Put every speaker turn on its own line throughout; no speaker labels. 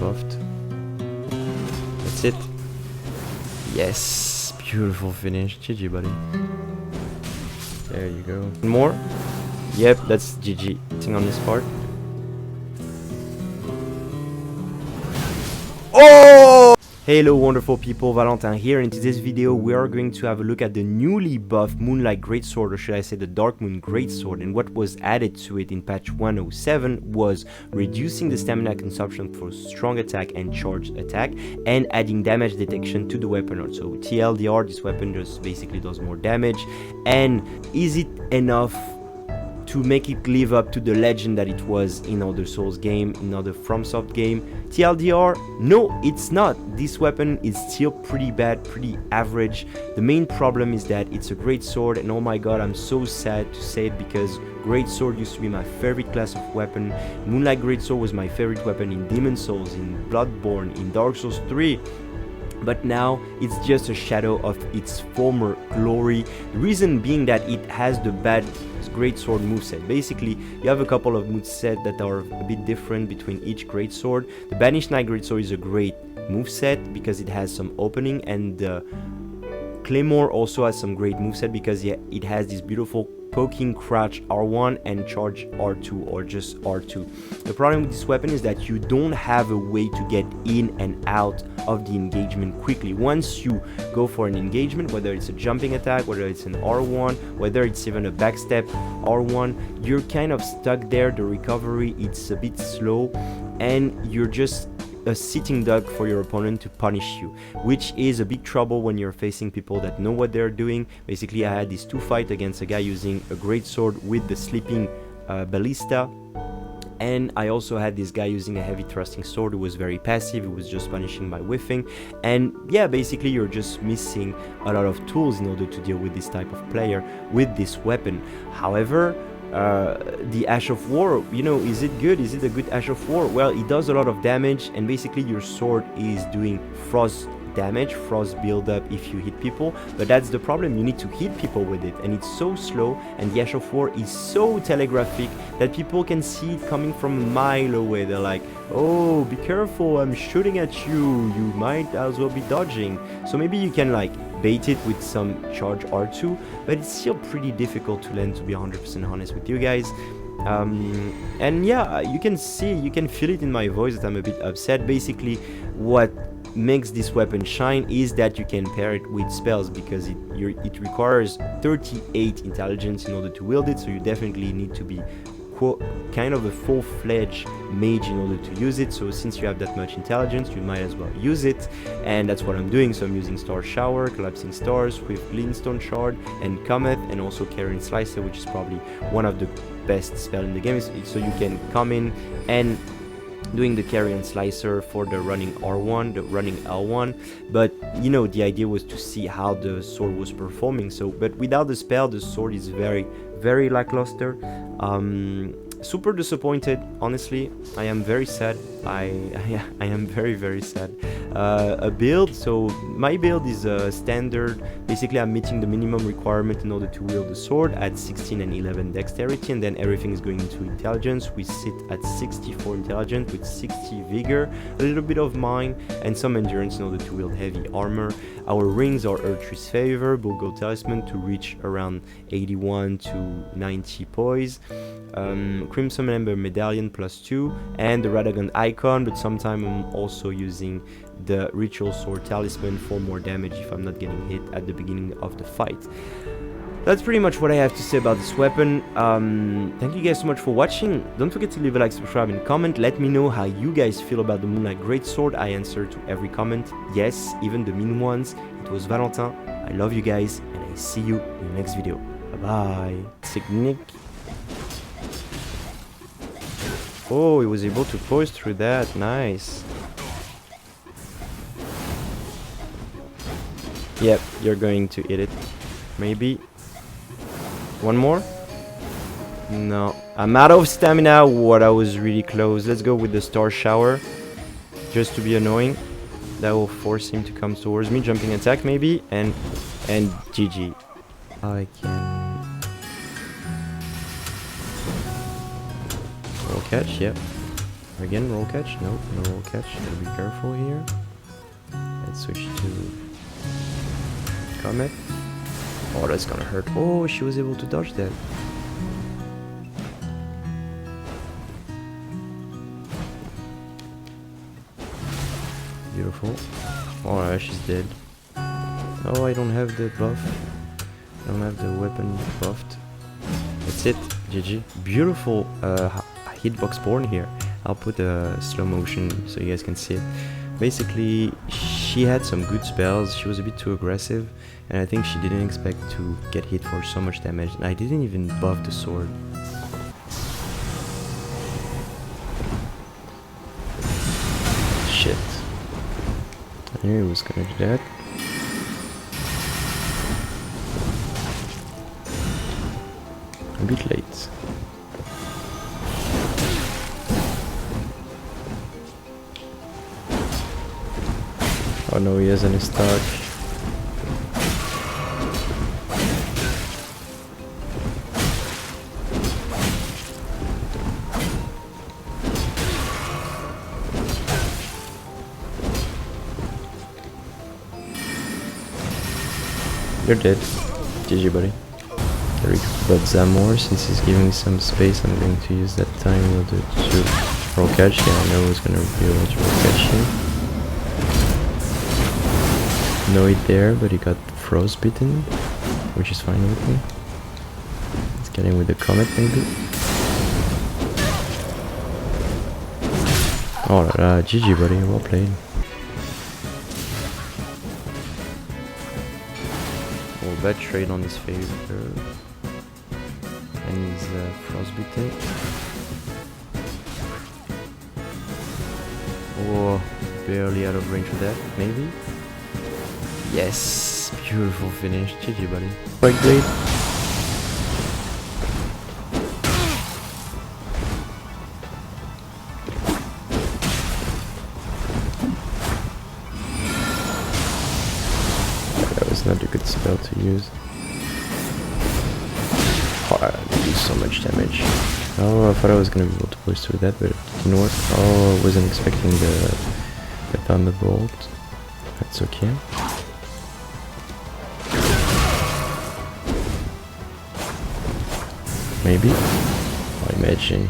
buffed. That's it. Yes, beautiful finish. GG, buddy. There you go. More? Yep, that's GG. Thing on this part. Oh! Hello wonderful people, Valentin here. In today's video we are going to have a look at the newly buffed Moonlight Greatsword, or should I say the Dark Moon Greatsword. And what was added to it in patch 107 was reducing the stamina consumption for strong attack and charged attack, and adding damage detection to the weapon. So TLDR, this weapon just basically does more damage. And is it enough to make it live up to the legend that it was in other Souls game, in other FromSoft game? TLDR, no, it's not. This weapon is still pretty bad, pretty average. The main problem is that it's a great sword, and oh my god, I'm so sad to say it, because great sword used to be my favorite class of weapon. Moonlight Greatsword was my favorite weapon in Demon Souls, in Bloodborne, in Dark Souls 3. But now it's just a shadow of its former glory. The reason being that it has the bad greatsword moveset. Basically, you have a couple of moveset that are a bit different between each greatsword. The Banished Knight Greatsword is a great moveset because it has some opening, and the Claymore also has some great moveset because it has this beautiful poking crouch R1 and charge R2, or just R2. The problem with this weapon is that you don't have a way to get in and out of the engagement quickly. Once you go for an engagement, whether it's a jumping attack, whether it's an R1, whether it's even a backstep R1, you're kind of stuck there. The recovery, it's a bit slow, and you're just a sitting duck for your opponent to punish you, which is a big trouble when you're facing people that know what they're doing. Basically, I had these two fights against a guy using a great sword with the sleeping ballista, and I also had this guy using a heavy thrusting sword who was very passive. It was just punishing by whiffing, and yeah, basically you're just missing a lot of tools in order to deal with this type of player with this weapon. However, the Ash of War, you know, is it good? Is it a good Ash of War? Well, it does a lot of damage, and basically your sword is doing frost damage, frost build up if you hit people. But that's the problem, you need to hit people with it, and it's so slow, and the Ash of War is so telegraphic that people can see it coming from a mile away. They're like, oh, be careful, I'm shooting at you, you might as well be dodging. So maybe you can like bait it with some charge R2, but it's still pretty difficult to land, to be 100% honest with you guys. And yeah, you can feel it in my voice that I'm a bit upset. Basically, what makes this weapon shine is that you can pair it with spells, because it requires 38 intelligence in order to wield it, so you definitely need to be kind of a full-fledged mage in order to use it. So since you have that much intelligence, you might as well use it, and that's what I'm doing. So I'm using Star Shower, Collapsing Stars with Glintstone Shard and Cometh, and also Carrion Slicer, which is probably one of the best spells in the game. So you can come in and doing the Carrion Slicer for the running R1, the running L1, but you know, the idea was to see how the sword was performing. So, but without the spell, the sword is very, very lackluster. Super disappointed, honestly. I am very sad. I am very, very sad. A build, so my build is standard. Basically, I'm meeting the minimum requirement in order to wield the sword at 16 and 11 dexterity, and then everything is going into intelligence. We sit at 64 intelligence with 60 vigor, a little bit of mind, and some endurance in order to wield heavy armor. Our rings are Earth's Favor, Bulgo Talisman to reach around 81 to 90 poise, Crimson Ember Medallion +2, and the Radagon Icon, but sometimes I'm also using the Ritual Sword Talisman for more damage if I'm not getting hit at the beginning of the fight. That's pretty much what I have to say about this weapon. Thank you guys so much for watching. Don't forget to leave a like, subscribe, and comment. Let me know how you guys feel about the Moonlight Greatsword. I answer to every comment. Yes, even the mean ones. It was Valentin. I love you guys, and I see you in the next video. Bye-bye. Signic. Oh, he was able to poise through that. Nice. Yep, you're going to hit it. Maybe. One more? No. I'm out of stamina. What, I was really close. Let's go with the Star Shower. Just to be annoying. That will force him to come towards me. Jumping attack maybe. And GG. I can. We'll catch, yep. Again, roll catch? Nope, no roll catch. Gotta be careful here. Let's switch to Comet. Oh, that's gonna hurt. Oh, she was able to dodge that. Beautiful. Oh, she's dead. Oh, I don't have the buff. I don't have the weapon buffed. That's it. GG. Beautiful hitbox born here. I'll put a slow motion so you guys can see it. Basically, she had some good spells. She was a bit too aggressive, and I think she didn't expect to get hit for so much damage. And I didn't even buff the sword. Shit. I knew he was gonna do that. A bit late. Oh no, he has any stock. You're dead. GG, buddy. But Zamor, since he's giving me some space, I'm going to use that time in order to roll catch. Yeah, I know who's gonna be able to roll catch here. No hit there, but he got frostbitten, which is fine with me. Let's get in with the comet, maybe. Oh, GG, buddy. Well played. Oh, bad trade on his favor. And he's frostbitten. Oh, barely out of range for that, maybe? Yes, beautiful finish. GG, buddy. Quite great. That was not a good spell to use. Oh, I do so much damage. Oh, I thought I was gonna be able to push through that, but it didn't work. Oh, I wasn't expecting the thunderbolt. That's okay. Maybe. I imagine.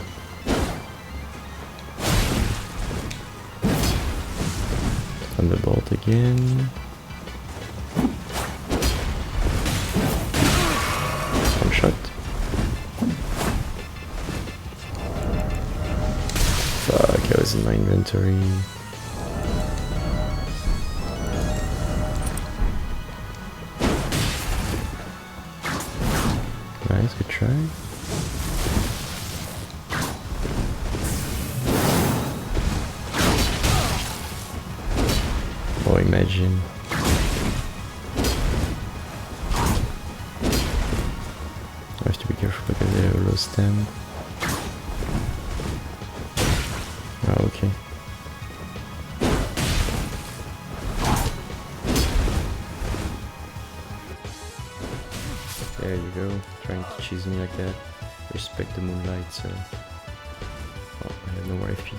Thunderbolt again. One shot. Fuck, I was in my inventory. Nice, good try. Oh, imagine. I have to be careful because they have a low stem. Oh, okay. There you go. Trying to cheese me like that. Respect the moonlight, so... Oh, I have no more FP.